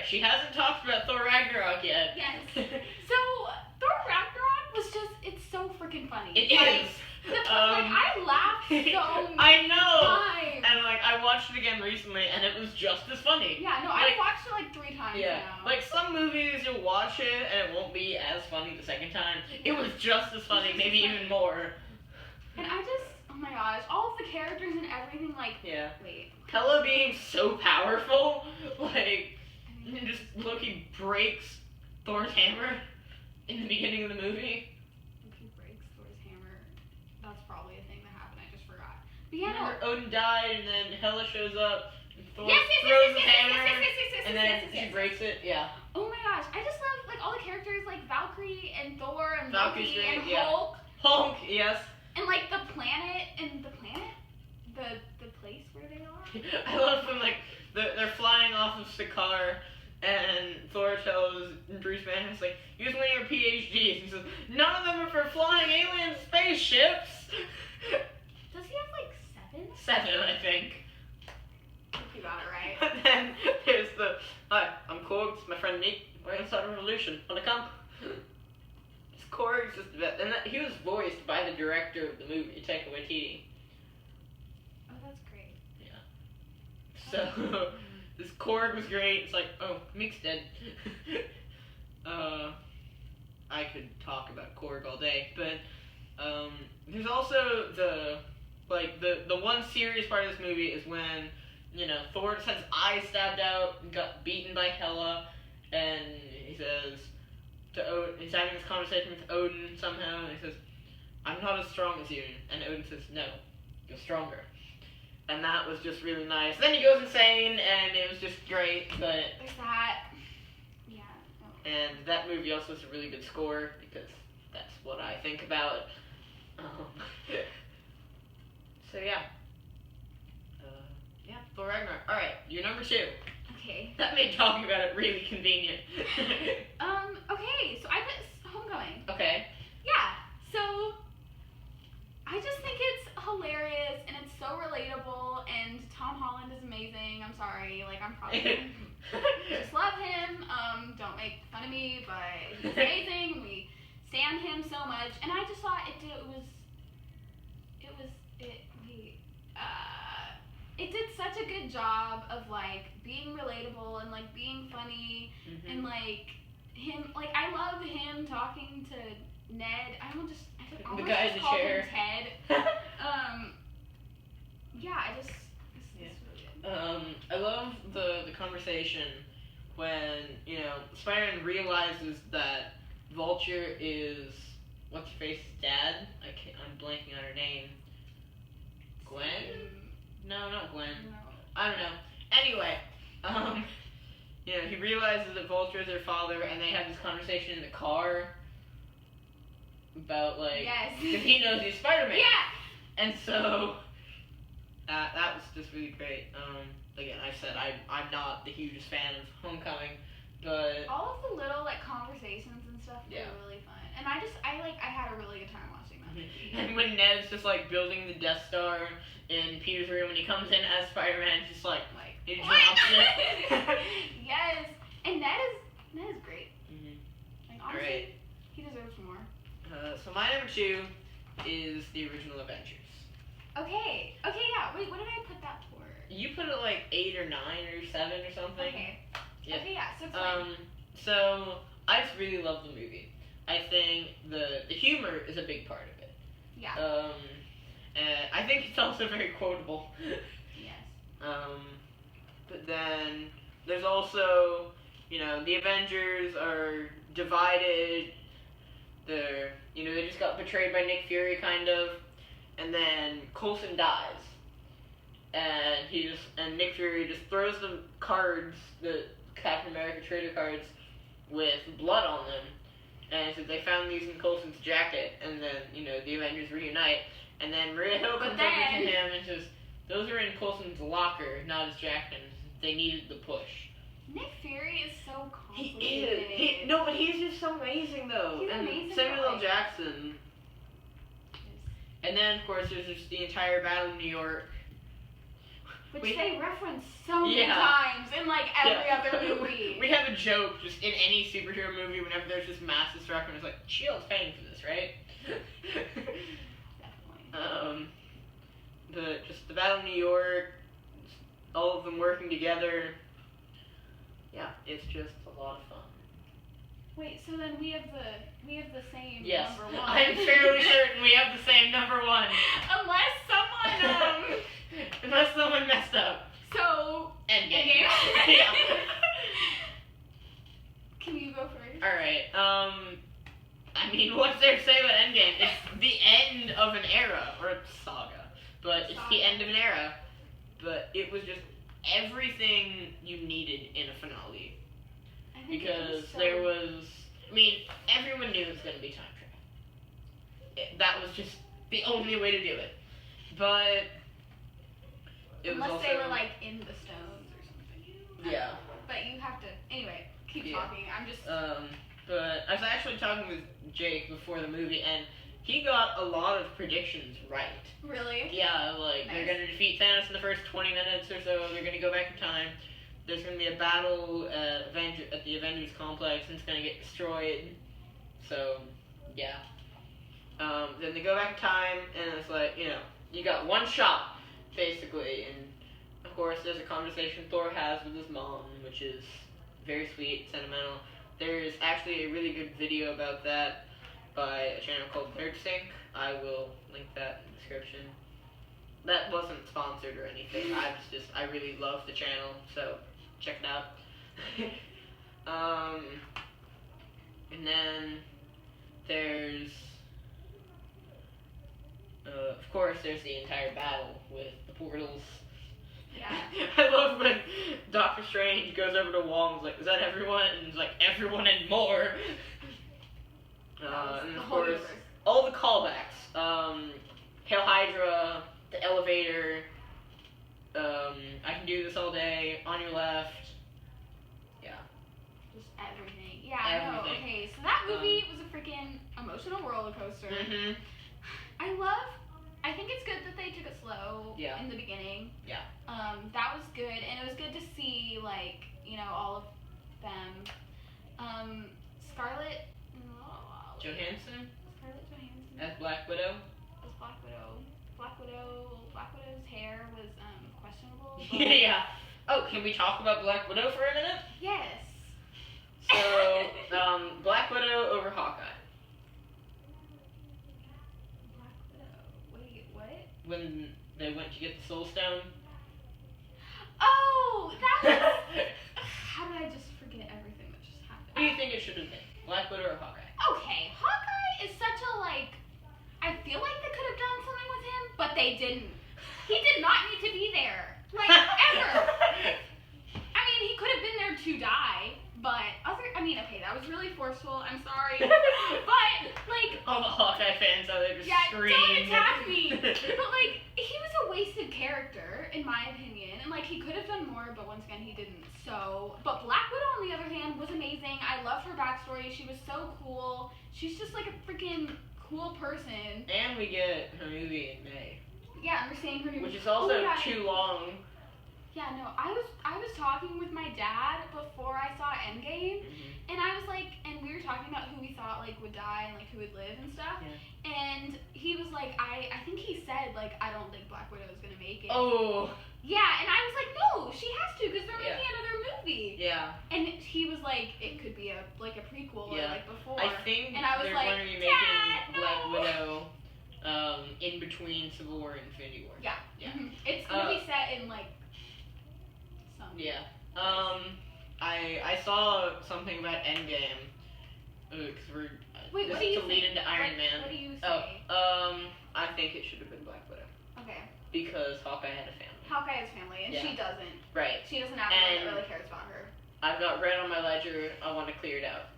she hasn't talked about Thor Ragnarok yet. Yes. So, Thor Ragnarok was just, it's so freaking funny. It is. I laughed so much. I know. Times. And like I watched it again recently, and it was just as funny. Yeah, no, I've watched it like 3 times now. Like some movies, you'll watch it and it won't be as funny the second time. It was just as funny, maybe even more. And I just, oh my gosh, all of the characters and everything, like, wait. Hela being so powerful, like, just Loki breaks Thor's hammer in the beginning of the movie. Loki breaks Thor's hammer. That's probably a thing that happened. I just forgot. But yeah, Remember, Odin died, and then Hela shows up, and Thor throws his hammer, and then she breaks it. Yeah. Oh my gosh, I just love like all the characters like Valkyrie and Thor and Valkyrie's Loki great, and Hulk. Hulk, yes. And like the planet, the place where they are. I love them, like, they're flying off of Sakaar, and Thor tells Bruce Banner, he's like, use one of your PhDs. He says, none of them are for flying alien spaceships. Does he have like 7? 7, I think. You got it right. And then there's the, hi, I'm Korg, it's my friend Nick, we're gonna start a revolution. Wanna come? Korg's just the best. And he was voiced by the director of the movie, Taika Waititi. Oh, that's great. Yeah. So, this Korg was great. It's like, oh, Mick's dead. I could talk about Korg all day, but there's also the one serious part of this movie is when, you know, Thor just had his eyes stabbed out and got beaten by Hela, and he says to Odin, he's having this conversation with Odin somehow, and he says, I'm not as strong as you, and Odin says, no, you're stronger. And that was just really nice. Then he goes insane, and it was just great, but... There's that. Yeah. No. And that movie also has a really good score, because that's what I think about. So yeah. Yeah, Thor Ragnarok. Alright, you're number 2. Okay. That made talking about it really convenient. Okay, so I put Homecoming. Okay. Yeah, so I just think it's hilarious and it's so relatable, and Tom Holland is amazing. I'm sorry, like I'm probably just love him. Don't make fun of me, but he's amazing. We stand him so much, and I just thought it did such a good job of like being relatable and like being funny, and like him, like I love him talking to Ned. I almost just called him Ted. Yeah, it's really good. I love the conversation when, you know, Spider-Man realizes that Vulture is what's her face's dad. I'm blanking on her name. Gwen? No, not Gwen. No. I don't know. Anyway, you know, he realizes that Vulture is her father, and they have this conversation in the car about, like, because he knows he's Spider-Man. Yeah. And so, that was just really great. Again, I said I'm not the hugest fan of Homecoming, but all of the little like conversations and stuff were really fun, and I had a really good time watching that movie. And when Ned's just like building the Death Star in Peter's room, and he comes in as Spider-Man, just like he drops it. Yes, and Ned is great. Like honestly, great. He deserves more. So my number 2 is the original Avengers. Okay, yeah. Wait, what did I put that for? You put it like 8 or 9 or 7 or something. Okay. Yeah. Okay, yeah. So explain. So I just really love the movie. I think the humor is a big part of it. Yeah. And I think it's also very quotable. Yes. But then there's also, you know, the Avengers are divided. They just got betrayed by Nick Fury, kind of. And then Coulson dies. And Nick Fury just throws the cards, the Captain America trader cards, with blood on them. And so they found these in Coulson's jacket, and then, you know, the Avengers reunite. And then Maria Hill comes over to him and says, those are in Coulson's locker, not his jacket. They needed the push. Nick Fury is so complicated. He is. But he's just so amazing, though. He's and amazing. Samuel L. Jackson. And then, of course, there's just the entire Battle of New York, Which they reference so many times in like every other movie. We have a joke just in any superhero movie whenever there's just mass destruction. It's like, S.H.I.E.L.D.'s paying for this, right? Definitely. But just the Battle of New York, all of them working together. Yeah, it's just a lot of fun. Wait, so then we have the same yes. number one. I'm fairly certain we have the same number one. Unless someone messed up. So Endgame. Yeah. Can you go first? Alright, I mean, what's there to say about Endgame? It's the end of an era, or a saga, but it's the end of an era. But it was just everything you needed in a finale. Because there was, I mean, everyone knew it was going to be time travel. That was just the only way to do it. But it was unless they were like in the stones or something. Yeah. But you have to, anyway, keep talking. I'm just. But I was actually talking with Jake before the movie, and he got a lot of predictions right. Really? Yeah, like they're going to defeat Thanos in the first 20 minutes or so. They're going to go back in time. There's going to be a battle at the Avengers complex, and it's going to get destroyed. So, yeah. Then they go back in time, and it's like, you got one shot, basically. And, of course, there's a conversation Thor has with his mom, which is very sweet, sentimental. There's actually a really good video about that by a channel called NerdSync. I will link that in the description. That wasn't sponsored or anything. I really love the channel, so check it out. And then there's, of course, there's the entire battle with the portals. Yeah. I love when Doctor Strange goes over to Wong and is like, is that everyone? And he's like, everyone and more. And of course, universe. all the callbacks. Hail Hydra, the elevator, I can do this all day, on your left. Yeah. Just everything. Yeah, I know. Okay, so that movie was a freaking emotional roller coaster. Mm-hmm. I think it's good that they took it slow in the beginning. Yeah. That was good, and it was good to see, like, all of them. Scarlett Johansson? Scarlett Johansson. As Black Widow? As Black Widow. Black Widow's hair was, questionable. Yeah. Oh, can we talk about Black Widow for a minute? Yes. So, Black Widow over Hawkeye. Black Widow. Wait, what? When they went to get the Soul Stone. Oh, that was... How did I just forget everything that just happened? Who do you think it should have been? Black Widow or Hawkeye? Okay, Hawkeye is such a, I feel like they could have done something with him, but they didn't. He did not need to be there. Ever. I mean, he could have been there to die, but okay, that was really forceful. I'm sorry. But, all the Hawkeye fans out there just scream. Don't attack me. But, he was a wasted character, in my opinion. And, he could have done more, but once again, he didn't. So, but Black Widow, on the other hand, was amazing. I loved her backstory. She was so cool. She's just, a freaking cool person. And we get her movie in May. Yeah, and we're seeing her new... Which is also too long. Yeah, no, I was talking with my dad before I saw Endgame, and I was and we were talking about who we thought would die and who would live and stuff. Yeah. And he was I think he said I don't think Black Widow is gonna make it. Oh. Yeah, and I was no, she has to because they're making another movie. Yeah. And he was it could be a prequel or before. I think and I was they're going to be making Black no. Widow in between Civil War and Infinity War. Yeah. Yeah. Mm-hmm. It's gonna be set in some. Yeah. I saw something about Endgame. Because we're Wait, this what do you to lead think? into Iron Man. What do you say? I think it should have been Black Widow. Okay. Because Hawkeye had a family. Hawkeye has family, and she doesn't. Right. She doesn't have anyone that really cares about her. I've got red on my ledger. I want to clear it out.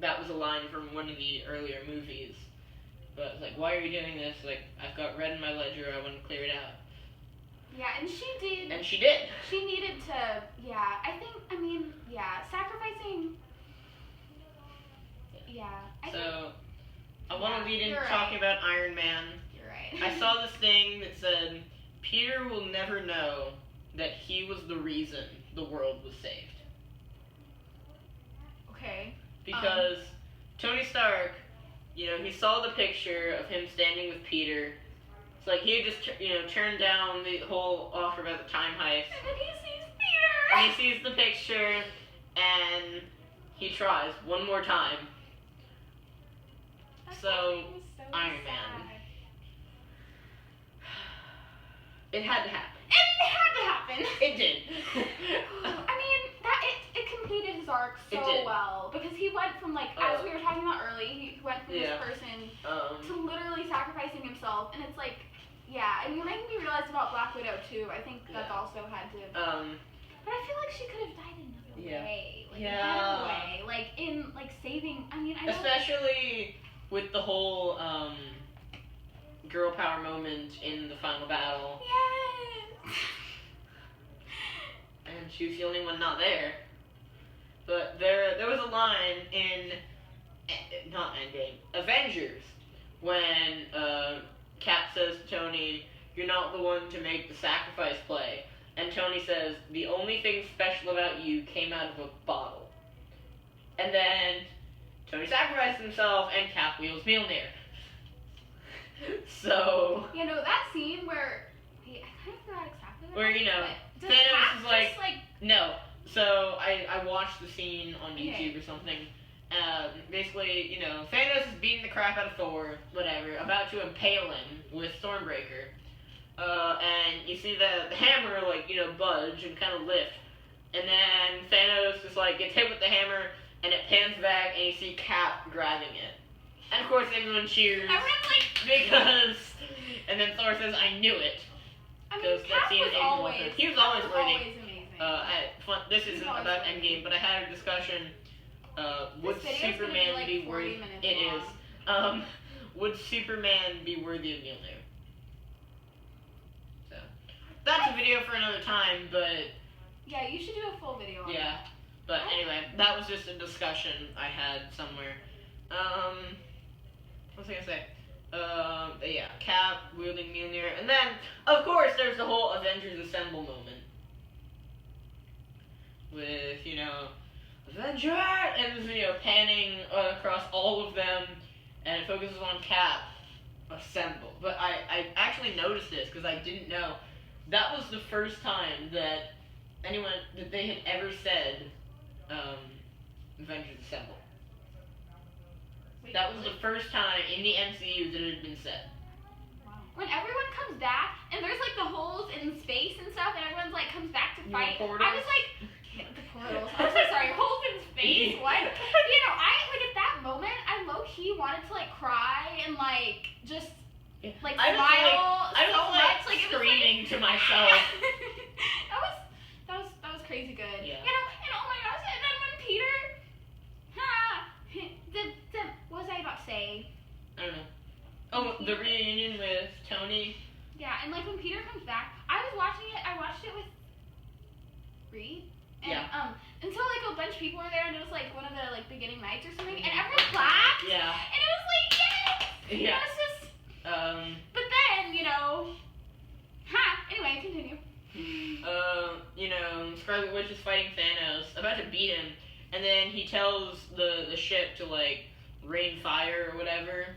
That was a line from one of the earlier movies. But it's why are you doing this? I've got red in my ledger. I want to clear it out. Yeah, and she did. And she did. She needed to. Yeah, sacrificing. Yeah. I want to lead into right. talking about Iron Man. You're right. I saw this thing that said Peter will never know that he was the reason the world was saved. Okay. Because Tony Stark, he saw the picture of him standing with Peter. It's like he had just, turned down the whole offer about the time heist. And then he sees Peter! And he sees the picture, and he tries one more time. So, Iron Man. It had to happen. It had to happen. It did. I mean, it completed his arc so well, because he went from, like, as we were talking about early, he went from this person to literally sacrificing himself, and it's like, yeah, and you're making me realize about Black Widow too. I think that's also had to. But I feel like she could have died another way, like a better way, like saving. I mean, I know. Especially with the whole girl power moment in the final battle. Yes. And she was the only one not there. But there was a line in not Endgame, Avengers, when Cap says to Tony, "You're not the one to make the sacrifice play." And Tony says, "The only thing special about you came out of a bottle." And then Tony sacrificed himself, and Cap wheels Mjolnir. So... that scene where... I kind of forgot exactly what where, does Thanos Cap is like... just, like... No. So, I watched the scene on YouTube or something. Basically, Thanos is beating the crap out of Thor, whatever, about to impale him with Stormbreaker. And you see the hammer, budge and kind of lift. And then Thanos just, gets hit with the hammer, and it pans back, and you see Cap grabbing it. And, of course, everyone cheers. Because... And then Thor says, "I knew it." I mean, Cap was always... He was always worthy. Amazing. This isn't about Endgame, but I had a discussion. Would Superman be worthy? It is. Would Superman be worthy of Mjolnir? So that's a video for another time, but yeah, you should do a full video on that. But anyway, that was just a discussion I had somewhere. What was I gonna say? Cap wielding Mjolnir, and then of course there's the whole Avengers Assemble moment with Avenger, and panning across all of them, and it focuses on Cap. Assemble. But I actually noticed this because I didn't know that was the first time that they had ever said Avengers Assemble. That was the first time in the MCU that it had been said. Wow. When everyone comes back, and there's the holes in space and stuff, and everyone's comes back to fight, I was the portals. I'm so sorry, holes in space, what? I at that moment, I low-key wanted to cry and just smile I was so much. Screaming to myself. that was crazy good. Yeah. And oh my gosh, and then when Peter what was I about to say? I don't know. Oh, the reunion with Tony. Yeah, and when Peter comes back, I watched it with Reed. And until a bunch of people were there, and it was one of the beginning nights or something, and everyone clapped. Yeah. And it was yes. Yeah. It was just. But then anyway, continue. Scarlet Witch is fighting Thanos, about to beat him, and then he tells the ship to rain fire or whatever,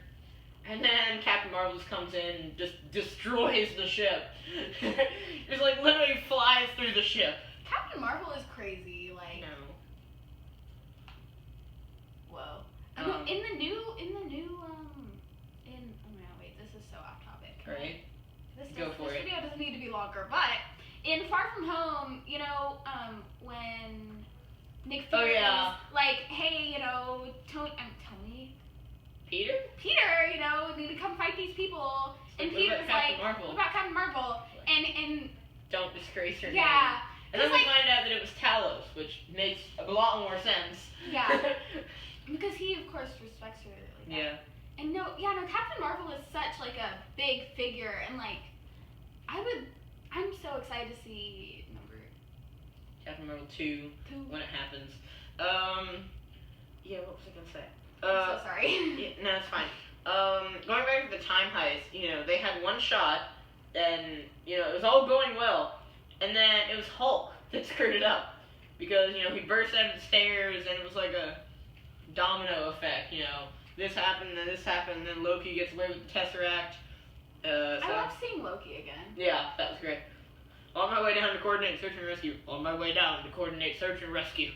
and then Captain Marvel just comes in and just destroys the ship. Just literally flies through the ship. Captain Marvel is crazy. Whoa. In the new. This is so off topic. Right. This it. video doesn't need to be longer, but in Far From Home, when Nick Fury was hey, Tony. Peter, need to come fight these people, and what Peter's about what about Captain Marvel? And don't disgrace her name. yeah. And then we find out that it was Talos, which makes a lot more sense. Yeah. Because he, of course, respects her. Yeah. And Captain Marvel is such a big figure, and I'm so excited to see Captain Marvel 2 when it happens. What was I gonna say? I'm so sorry. No, it's fine. Going back to the time heist, they had one shot and it was all going well, and then it was Hulk that screwed it up because he burst out of the stairs, and it was like a domino effect. This happened, then this happened, and then Loki gets away with the Tesseract. I love seeing Loki again. Yeah, that was great. On my way down to coordinate search and rescue. On my way down to coordinate search and rescue.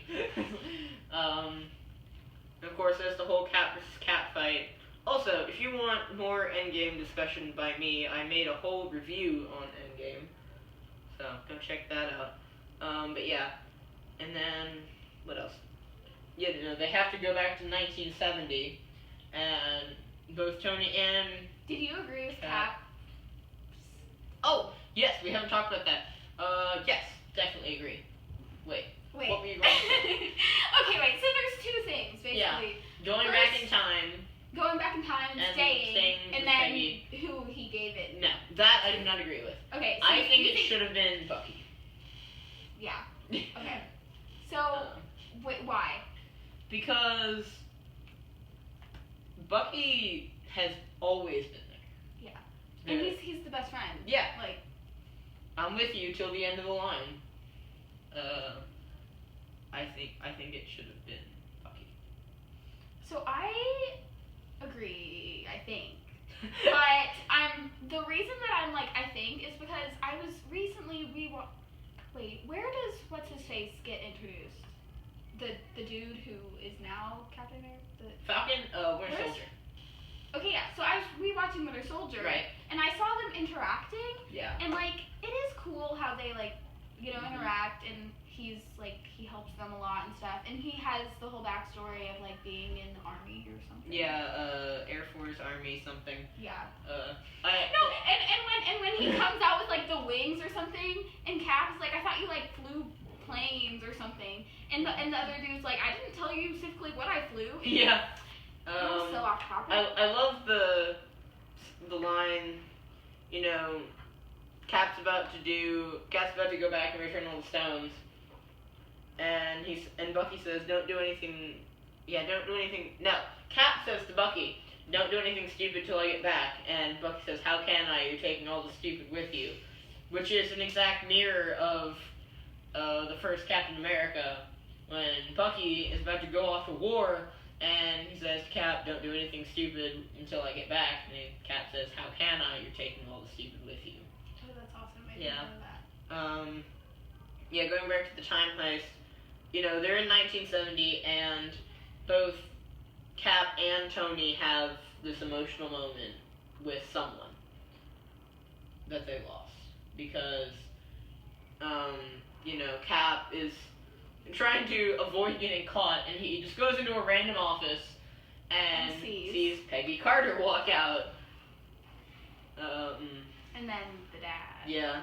Of course, there's the whole Cap versus Cap fight. Also, if you want more Endgame discussion by me, I made a whole review on Endgame. So, go check that out. But yeah. And then, what else? Yeah, they have to go back to 1970. And both Tony and... Did you agree with Cap? Oh, yes, we haven't talked about that. Yes, definitely agree. Wait. What were you going to say? Okay, wait, so there's two things, basically. Yeah, going back in time. Going back in time and staying and then Peggy. Who he gave it. No, that I do not agree with. Okay, so I think it should have been Bucky. Yeah. Okay. So, wait, why? Because Bucky has always been there. Yeah. And he's the best friend. Yeah. Like, I'm with you till the end of the line. I think it should have been Bucky. So I agree, I think. But the reason that I'm like I think is because I was recently wait, where does what's his face get introduced? The dude who is now Captain America? Falcon, Winter Soldier. Okay, yeah. So I was rewatching Winter Soldier, right? And I saw them interacting. Yeah. And like, it is cool how they like, interact, and he helps them a lot and stuff. And he has the whole backstory of like being in the army or something. Yeah, Air Force, Army, something. Yeah. No, and when he comes out with like the wings or something, and Cap's like, I thought you like flew planes or something, and the other dude's like, I didn't tell you specifically what I flew. Yeah. That was so off topic. I love the line, Cap's about to go back and return all the stones, and Bucky says, don't do anything. No, Cap says to Bucky, don't do anything stupid till I get back, and Bucky says, how can I? You're taking all the stupid with you, which is an exact mirror of the first Captain America, when Bucky is about to go off to war. And he says to Cap, don't do anything stupid until I get back. And Cap says, how can I? You're taking all the stupid with you. Oh, that's awesome. I didn't know that. Yeah, going back to the time heist, they're in 1970, and both Cap and Tony have this emotional moment with someone that they lost. Because, Cap is trying to avoid getting caught, and he just goes into a random office and sees Peggy Carter walk out. And then the dad. Yeah,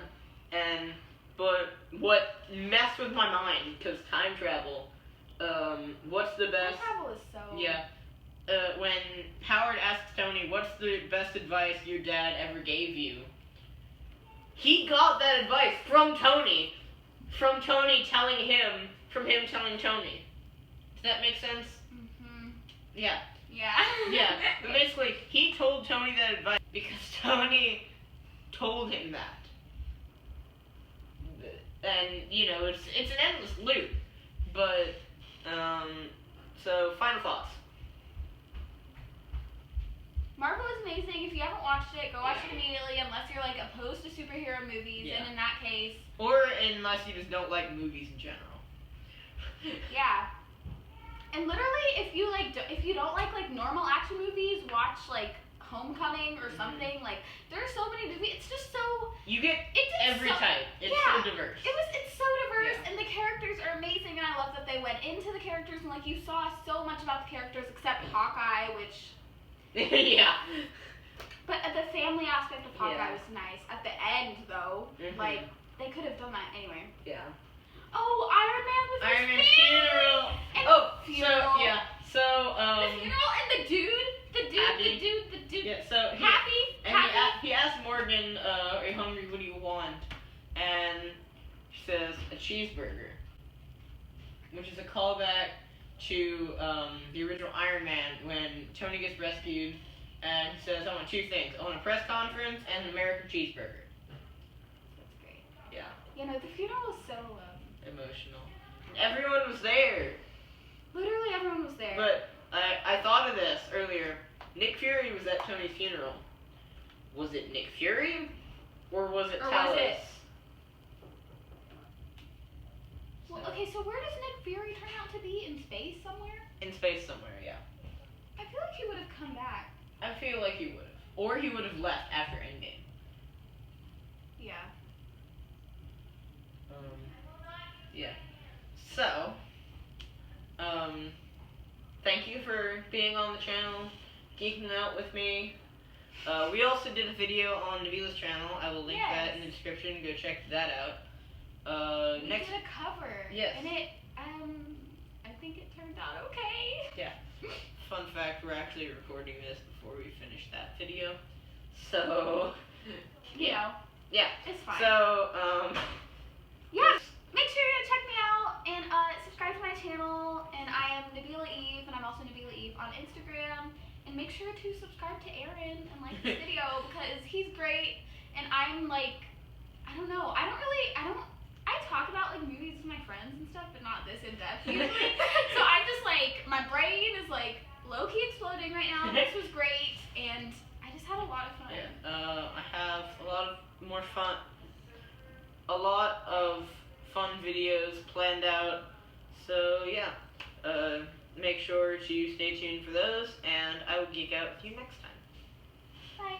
but what messed with my mind, because time travel, what's the best... Time travel is so... Yeah, when Howard asks Tony, what's the best advice your dad ever gave you? He got that advice from Tony. From Tony telling him... From him telling Tony. Does that make sense? Mm-hmm. Yeah. Yeah. Yeah. But basically, he told Tony that advice because Tony told him that. And, it's an endless loop. But, so, final thoughts. Marvel is amazing. If you haven't watched it, go watch it immediately, unless you're, like, opposed to superhero movies, and in that case... Or unless you just don't like movies in general. Yeah. And literally, if you don't like normal action movies, watch like Homecoming or something. Like, there are so many movies. It's just so you get every type. It's so diverse. It's so diverse, and the characters are amazing. And I love that they went into the characters, and like you saw so much about the characters except Hawkeye, which yeah. But the family aspect of Hawkeye was nice. At the end, though, like they could have done that anyway. Yeah. Oh, Iron Man with Iron his Man's funeral. Funeral. So the funeral and the dude. Yeah, so he asked Morgan, "Are you hungry? What do you want?" And she says a cheeseburger, which is a callback to the original Iron Man when Tony gets rescued, and he says, "I want two things: I want a press conference and an American cheeseburger." You know, the funeral was so emotional. Everyone was there. literally everyone was there. But I thought of this earlier. Nick Fury was at Tony's funeral. Was it Nick Fury? Or was it Or Talos? was it? Well, okay, so where does Nick Fury turn out to be? In space somewhere? In space somewhere, yeah. I feel like he would have come back. I feel like he would have. Or he would have left after Endgame. Yeah. Yeah. So, thank you for being on the channel, geeking out with me. We also did a video on Nabila's channel. I will link that in the description. Go check that out. We Next. did a cover. Yes. And it, I think it turned out okay. Yeah. Fun fact: we're actually recording this before we finish that video. So. You know. Yeah. It's fine. So, yeah. Make sure to check me out and subscribe to my channel. And I am Nabila Eve, and I'm also Nabila Eve on Instagram. And make sure to subscribe to Aaron and like this video because he's great. And I'm like, I don't know. I talk about like movies with my friends and stuff, but not this in depth usually. So I'm just like, my brain is like low key exploding right now. This was great, and I just had a lot of fun. Yeah. I have a lot of fun videos planned out. So yeah, make sure to stay tuned for those, and I will geek out with you next time. Bye.